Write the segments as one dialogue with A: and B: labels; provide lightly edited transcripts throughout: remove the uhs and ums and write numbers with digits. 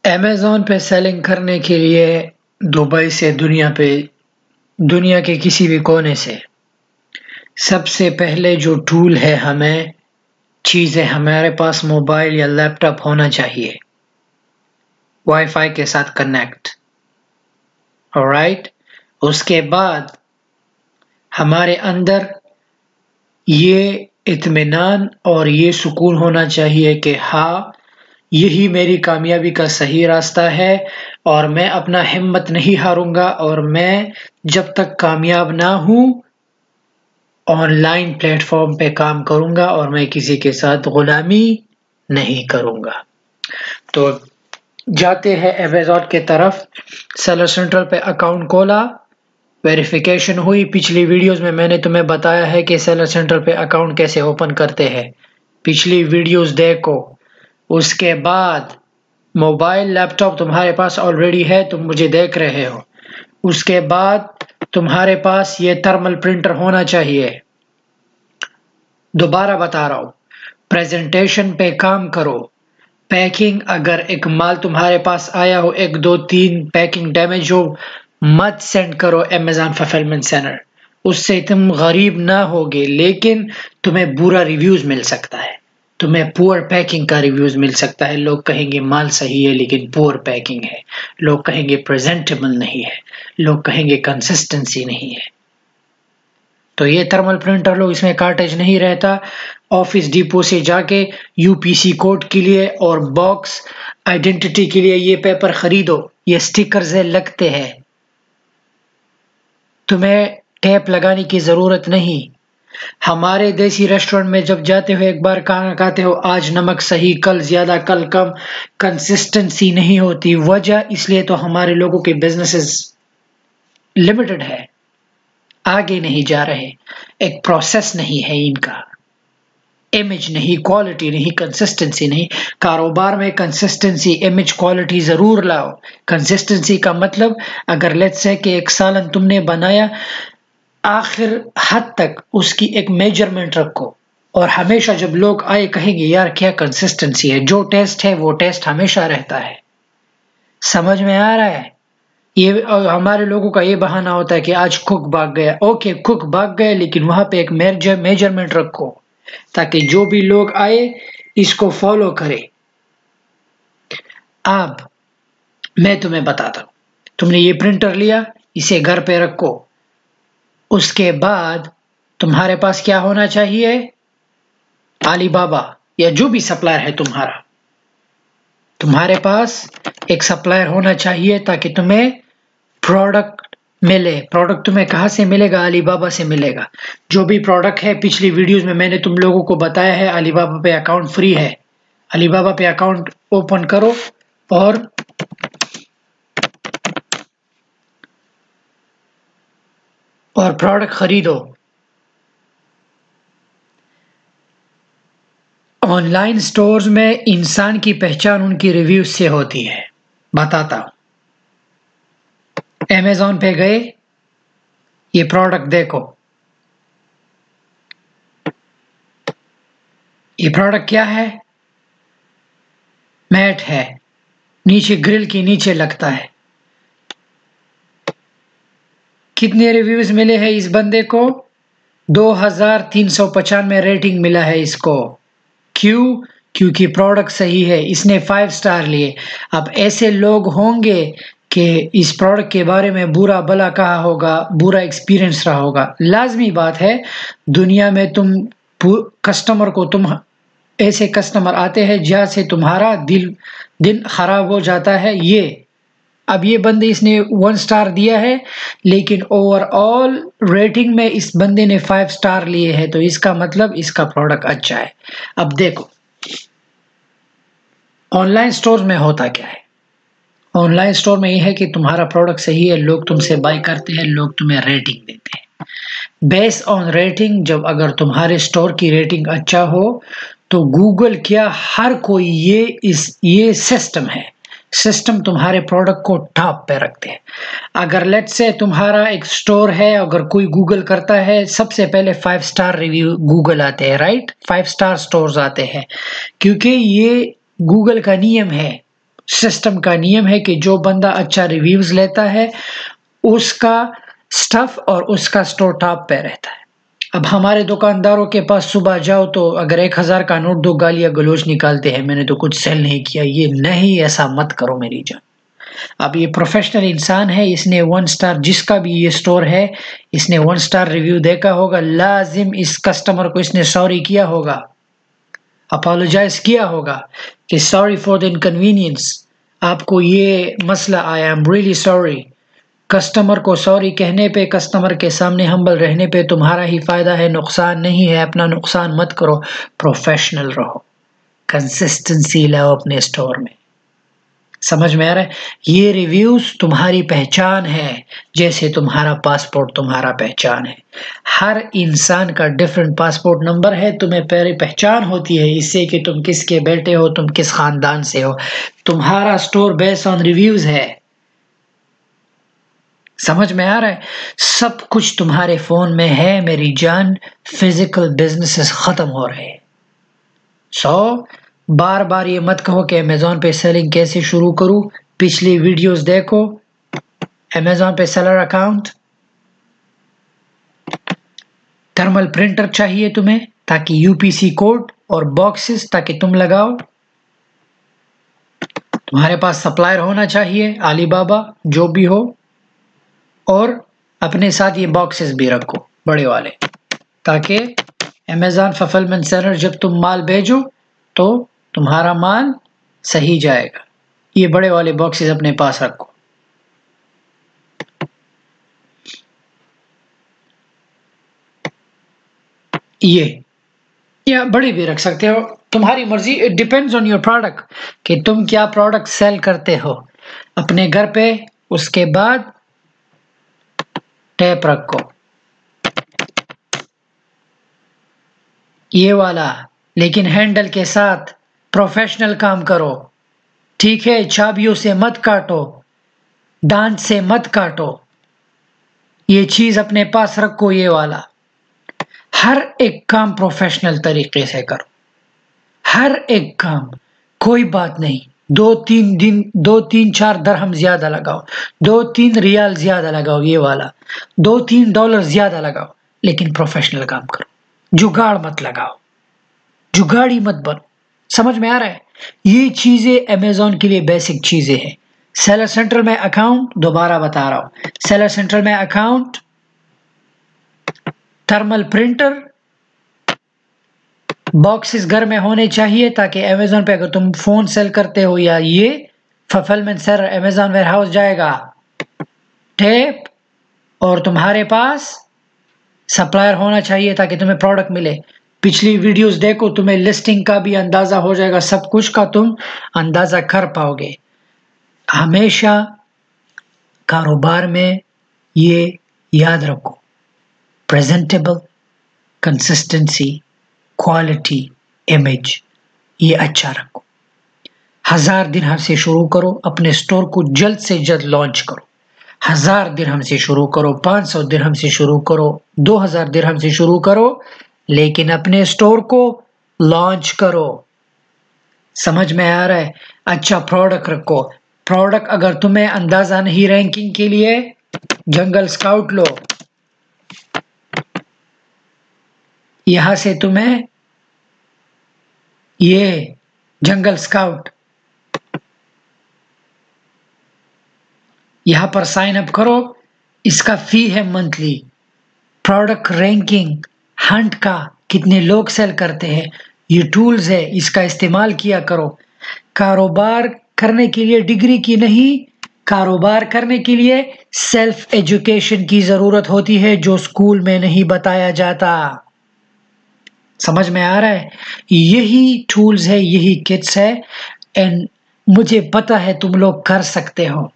A: Amazon पे selling करने के लिए दुबई से दुनिया के किसी भी कोने से सबसे पहले जो टूल है हमें चीज़ें हमारे पास मोबाइल या लैपटॉप होना चाहिए वाईफाई के साथ कनेक्ट। ऑलराइट, उसके बाद हमारे अंदर ये इत्मीनान और ये सुकून होना चाहिए कि हाँ, यही मेरी कामयाबी का सही रास्ता है और मैं अपना हिम्मत नहीं हारूंगा और मैं जब तक कामयाब ना हूं ऑनलाइन प्लेटफॉर्म पे काम करूंगा और मैं किसी के साथ गुलामी नहीं करूंगा। तो जाते हैं अमेज़न के तरफ, सेलर सेंट्रल पे अकाउंट खोला, वेरिफिकेशन हुई। पिछली वीडियोस में मैंने तुम्हें बताया है कि सेलर सेंट्रल पे अकाउंट कैसे ओपन करते हैं, पिछली वीडियोस देखो। उसके बाद मोबाइल लैपटॉप तुम्हारे पास ऑलरेडी है, तुम मुझे देख रहे हो। उसके बाद तुम्हारे पास ये थर्मल प्रिंटर होना चाहिए। दोबारा बता रहा हूँ, प्रेजेंटेशन पे काम करो। पैकिंग, अगर एक माल तुम्हारे पास आया हो 1 2 3 पैकिंग डैमेज हो, मत सेंड करो अमेज़न फुलफिलमेंट सेंटर। उससे तुम गरीब ना होगे, लेकिन तुम्हें बुरा रिव्यूज मिल सकता है, तुम्हें पुअर पैकिंग का रिव्यूज मिल सकता है। लोग कहेंगे माल सही है लेकिन पुअर पैकिंग है, लोग कहेंगे प्रेजेंटेबल नहीं है, लोग कहेंगे कंसिस्टेंसी नहीं है। तो ये थर्मल प्रिंटर लो, इसमें कार्टेज नहीं रहता। ऑफिस डिपो से जाके यूपीसी कोड के लिए और बॉक्स आइडेंटिटी के लिए ये पेपर खरीदो, ये स्टिकर से लगते हैं, तुम्हें टेप लगाने की जरूरत नहीं। हमारे देसी रेस्टोरेंट में जब जाते हो एक बार खाना खाते हो, आज नमक सही, कल ज्यादा, कल कम, कंसिस्टेंसी नहीं होती। वजह इसलिए तो हमारे लोगों के बिजनेसेस लिमिटेड है, आगे नहीं जा रहे, एक प्रोसेस नहीं है इनका, इमेज नहीं, क्वालिटी नहीं, कंसिस्टेंसी नहीं। कारोबार में कंसिस्टेंसी, इमेज, क्वालिटी जरूर लाओ। कंसिस्टेंसी का मतलब, अगर लेट्स से कि एक सालन तुमने बनाया, आखिर हद तक उसकी एक मेजरमेंट रखो और हमेशा जब लोग आए कहेंगे यार क्या कंसिस्टेंसी है, जो टेस्ट है वो टेस्ट हमेशा रहता है। समझ में आ रहा है? ये हमारे लोगों का ये बहाना होता है कि आज कुक भाग गया। ओके, कुक भाग गया, लेकिन वहां पे एक मेजरमेंट रखो ताकि जो भी लोग आए इसको फॉलो करे। अब मैं तुम्हें बताता हूं, तुमने ये प्रिंटर लिया, इसे घर पे रखो। उसके बाद तुम्हारे पास क्या होना चाहिए? अलीबाबा या जो भी सप्लायर है तुम्हारा, तुम्हारे पास एक सप्लायर होना चाहिए ताकि तुम्हें प्रोडक्ट मिले। प्रोडक्ट तुम्हें कहां से मिलेगा? अलीबाबा से मिलेगा। जो भी प्रोडक्ट है, पिछली वीडियोस में मैंने तुम लोगों को बताया है, अलीबाबा पे अकाउंट फ्री है। अलीबाबा पे अकाउंट ओपन करो और प्रोडक्ट खरीदो। ऑनलाइन स्टोर्स में इंसान की पहचान उनकी रिव्यूज से होती है। बताता हूं, अमेज़न पे गए, ये प्रोडक्ट देखो, ये प्रोडक्ट क्या है? मैट है, नीचे ग्रिल के नीचे लगता है। कितने रिव्यूज मिले हैं इस बंदे को? 2395 रेटिंग मिला है इसको। क्यों? क्योंकि प्रोडक्ट सही है, इसने 5 स्टार लिए। अब ऐसे लोग होंगे कि इस प्रोडक्ट के बारे में बुरा भला कहा होगा, बुरा एक्सपीरियंस रहा होगा, लाजमी बात है। दुनिया में तुम कस्टमर को, तुम ऐसे कस्टमर आते हैं जहां से तुम्हारा दिन खराब हो जाता है। अब ये बंदे, इसने 1 स्टार दिया है, लेकिन ओवरऑल रेटिंग में इस बंदे ने 5 स्टार लिए हैं, तो इसका मतलब इसका प्रोडक्ट अच्छा है। अब देखो ऑनलाइन स्टोर में होता क्या है। ऑनलाइन स्टोर में यह है कि तुम्हारा प्रोडक्ट सही है, लोग तुमसे बाय करते हैं, लोग तुम्हें रेटिंग देते हैं। बेस्ड ऑन रेटिंग, जब अगर तुम्हारे स्टोर की रेटिंग अच्छा हो तो गूगल क्या, हर कोई ये सिस्टम तुम्हारे प्रोडक्ट को टॉप पे रखते हैं। अगर लेट्स से तुम्हारा एक स्टोर है, अगर कोई गूगल करता है, सबसे पहले 5 स्टार रिव्यू गूगल आते हैं, राइट? 5 स्टार स्टोर्स आते हैं, क्योंकि ये गूगल का नियम है। सिस्टम का नियम है कि जो बंदा अच्छा रिव्यूज लेता है उसका स्टफ और उसका स्टोर टॉप पे रहता है। अब हमारे दुकानदारों के पास सुबह जाओ तो अगर 1000 का नोट दो, गालियां गलोच निकालते हैं, मैंने तो कुछ सेल नहीं किया। ये नहीं, ऐसा मत करो मेरी जान। अब ये प्रोफेशनल इंसान है, इसने 1 स्टार, जिसका भी ये स्टोर है इसने 1 स्टार रिव्यू देखा होगा, लाजिम इस कस्टमर को इसने सॉरी किया होगा, अपोलोजाइज किया होगा कि सॉरी फॉर द इनकन्वीनियंस, आपको ये मसला आया, I am really sorry. Customer को सॉरी कहने पे, कस्टमर के सामने हम्बल रहने पे तुम्हारा ही फायदा है, नुकसान नहीं है। अपना नुकसान मत करो, प्रोफेशनल रहो, कंसिस्टेंसी लाओ अपने स्टोर में। समझ में आ रहा है? ये रिव्यूज तुम्हारी पहचान है, जैसे तुम्हारा पासपोर्ट तुम्हारा पहचान है। हर इंसान का डिफरेंट पासपोर्ट नंबर है, तुम्हें पहले पहचान होती है इससे कि तुम किसके बेटे हो, तुम किस खानदान से हो। तुम्हारा स्टोर बेस्ड ऑन रिव्यूज है। समझ में आ रहा है? सब कुछ तुम्हारे फोन में है मेरी जान। फिजिकल बिजनेसेस खत्म हो रहे हैं। बार बार ये मत कहो कि अमेज़न पे सेलिंग कैसे शुरू करूं। पिछली वीडियोस देखो। अमेज़न पे सेलर अकाउंट, थर्मल प्रिंटर चाहिए तुम्हें ताकि यूपीसी कोड और बॉक्सेस ताकि तुम लगाओ। तुम्हारे पास सप्लायर होना चाहिए, अलीबाबा जो भी हो, और अपने साथ ये बॉक्सेस भी रखो बड़े वाले, ताकि अमेज़न फुलफिलमेंट सेंटर जब तुम माल भेजो तो तुम्हारा माल सही जाएगा। ये बड़े वाले बॉक्सेस अपने पास रखो। ये या बड़े भी रख सकते हो, तुम्हारी मर्जी। It depends on your product कि तुम क्या प्रोडक्ट सेल करते हो अपने घर पे। उसके बाद टैप रखो ये वाला, लेकिन हैंडल के साथ प्रोफेशनल काम करो, ठीक है? चाबियों से मत काटो, दांत से मत काटो, ये चीज अपने पास रखो। ये वाला हर एक काम प्रोफेशनल तरीके से करो, हर एक काम। कोई बात नहीं, 2-3 दरहम ज्यादा लगाओ, 2-3 रियाल ज्यादा लगाओ, ये वाला $2-3 ज्यादा लगाओ, लेकिन प्रोफेशनल काम करो। जुगाड़ मत लगाओ, जुगाड़ी मत बनो। समझ में आ रहा है? ये चीजें अमेज़न के लिए बेसिक चीजें हैं। सेलर सेंटर में अकाउंट, दोबारा बता रहा हूं, सेलर सेंटर में अकाउंट, थर्मल प्रिंटर, बॉक्सेस घर में होने चाहिए ताकि अमेज़न पे अगर तुम फोन सेल करते हो या ये फुलफिलमेंट सेंटर अमेज़न वेयरहाउस जाएगा, टेप, और तुम्हारे पास सप्लायर होना चाहिए ताकि तुम्हें प्रोडक्ट मिले। पिछली वीडियोस देखो, तुम्हें लिस्टिंग का भी अंदाजा हो जाएगा, सब कुछ का तुम अंदाजा कर पाओगे। हमेशा कारोबार में ये याद रखो, प्रेजेंटेबल, कंसिस्टेंसी, क्वालिटी, इमेज, ये अच्छा रखो। 1000 दिरहम से शुरू करो, अपने स्टोर को जल्द से जल्द लॉन्च करो। 1000 दिरहम से शुरू करो, 500 दिरहम से शुरू करो, 2000 दिरहम से शुरू करो, लेकिन अपने स्टोर को लॉन्च करो। समझ में आ रहा है? अच्छा प्रोडक्ट रखो। प्रोडक्ट अगर तुम्हें अंदाजा नहीं रैंकिंग के लिए, जंगल स्काउट लो, यहां से तुम्हें ये जंगल स्काउट, यहां पर साइन अप करो। इसका फी है मंथली। प्रोडक्ट रैंकिंग, हंट का कितने लोग सेल करते हैं, ये टूल्स है, इसका इस्तेमाल किया करो। कारोबार करने के लिए डिग्री की नहीं, कारोबार करने के लिए सेल्फ एजुकेशन की जरूरत होती है, जो स्कूल में नहीं बताया जाता। समझ में आ रहा है? यही टूल्स है, यही किट्स है, एंड मुझे पता है तुम लोग कर सकते हो।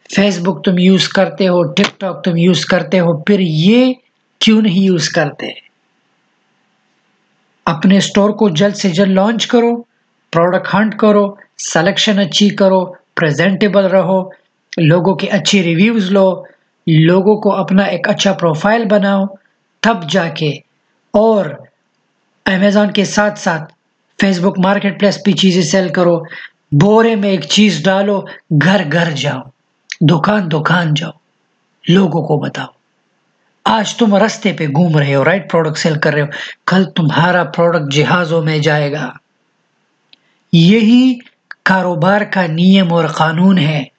A: फेसबुक तुम यूज करते हो, टिकटॉक तुम यूज करते हो, फिर ये क्यों नहीं यूज करते? अपने स्टोर को जल्द से जल्द लॉन्च करो, प्रोडक्ट हंट करो, सिलेक्शन अच्छी करो, प्रेजेंटेबल रहो, लोगों के अच्छे रिव्यूज लो, लोगों को अपना एक अच्छा प्रोफाइल बनाओ, तब जाके। और अमेज़न के साथ साथ फेसबुक मार्केट प्लेस भी चीज़ें सेल करो। बोरे में एक चीज डालो, घर घर जाओ, दुकान दुकान जाओ, लोगों को बताओ। आज तुम रास्ते पे घूम रहे हो, राइट प्रोडक्ट सेल कर रहे हो, कल तुम्हारा प्रोडक्ट जहाजों में जाएगा। यही कारोबार का नियम और कानून है।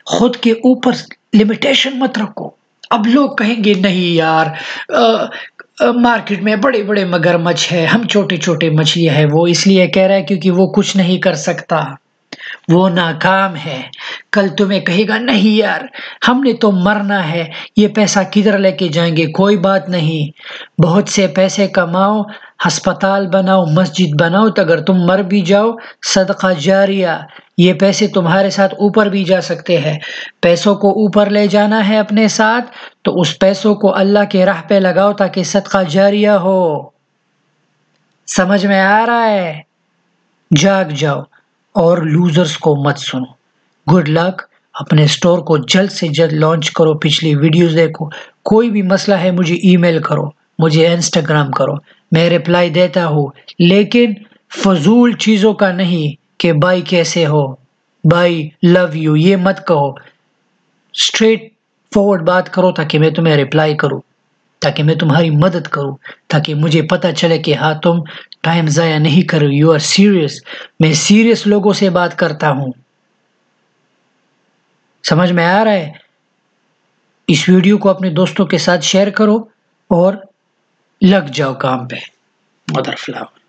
A: खुद के ऊपर लिमिटेशन मत रखो। अब लोग कहेंगे नहीं यार, मार्केट में बड़े बड़े मगरमच्छ है, हम छोटे छोटे मछलियां है। वो इसलिए कह रहा है क्योंकि वो कुछ नहीं कर सकता, वो नाकाम है। कल तुम्हें कहेगा नहीं यार, हमने तो मरना है, ये पैसा किधर लेके जाएंगे। कोई बात नहीं, बहुत से पैसे कमाओ, अस्पताल बनाओ, मस्जिद बनाओ, तो अगर तुम मर भी जाओ, सदका जारिया, ये पैसे तुम्हारे साथ ऊपर भी जा सकते हैं। पैसों को ऊपर ले जाना है अपने साथ, तो उस पैसों को अल्लाह के राह पे लगाओ ताकि सदका जारिया हो। समझ में आ रहा है? जाग जाओ और लूजर्स को मत सुनो। Good luck. अपने स्टोर को जल्द से जल्द लॉन्च करो। पिछली वीडियोस देखो। कोई भी मसला है मुझे ईमेल करो, मुझे इंस्टाग्राम करो, मैं रिप्लाई देता हूँ। लेकिन फजूल चीजों का नहीं कि भाई कैसे हो, भाई लव यू, ये मत कहो। स्ट्रेट फॉरवर्ड बात करो ताकि मैं तुम्हें रिप्लाई करूँ, ताकि मैं तुम्हारी मदद करूं, ताकि मुझे पता चले कि हाँ तुम टाइम ज़ाया नहीं कर रहे, यू आर सीरियस। मैं सीरियस लोगों से बात करता हूं। समझ में आ रहा है? इस वीडियो को अपने दोस्तों के साथ शेयर करो और लग जाओ काम पे। Mother flower.